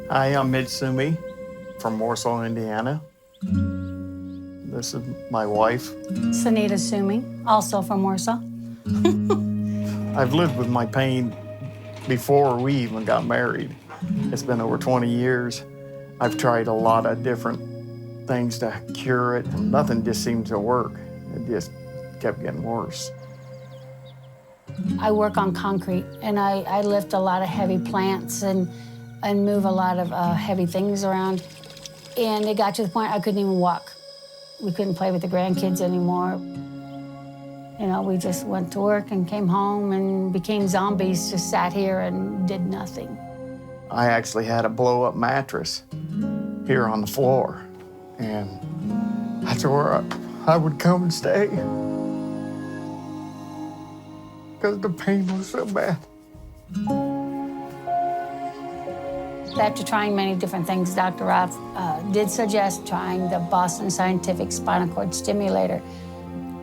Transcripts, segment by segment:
Hi, I'm Mitch Senita from Warsaw, Indiana. This is my wife. Senita Summe, also from Warsaw. I've lived with my pain before we even got married. It's been over 20 years. I've tried a lot of different things to cure it, and nothing just seemed to work. It just kept getting worse. I work on concrete, and I lift a lot of heavy plants and move a lot of heavy things around. And it got to the point I couldn't even walk. We couldn't play with the grandkids anymore. You know, we just went to work and came home and became zombies, just sat here and did nothing. I actually had a blow-up mattress here on the floor, and that's where I would come and stay because the pain was so bad. After trying many different things, Dr. Roth did suggest trying the Boston Scientific spinal cord stimulator.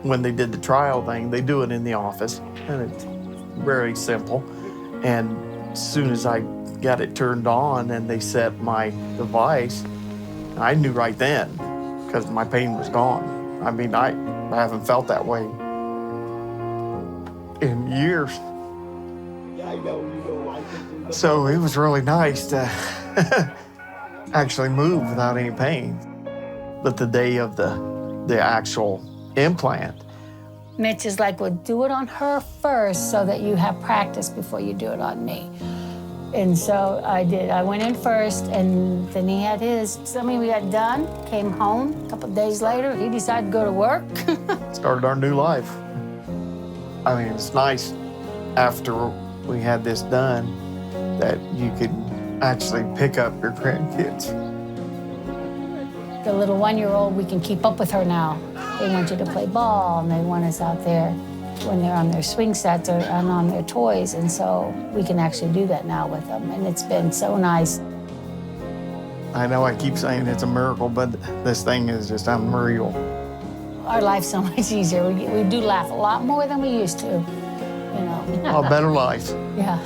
When they did the trial thing, they do it in the office, and it's very simple. And as soon as I got it turned on and they set my device, I knew right then, because my pain was gone. I mean, I haven't felt that way in years. So it was really nice to actually move without any pain. But the day of the actual implant, Mitch is like, well, do it on her first so that you have practice before you do it on me. And so I did. I went in first, and then he had his. So, I mean, we got done, came home. A couple of days later, he decided to go to work. Started our new life. I mean, it's nice after we had this done that you could actually pick up your grandkids. The little one-year-old, we can keep up with her now. They want you to play ball, and they want us out there when they're on their swing sets or on their toys, and so we can actually do that now with them, and it's been so nice. I know I keep saying it's a miracle, but this thing is just unreal. Our life's so much easier. We do laugh a lot more than we used to, you know. A better life. Yeah.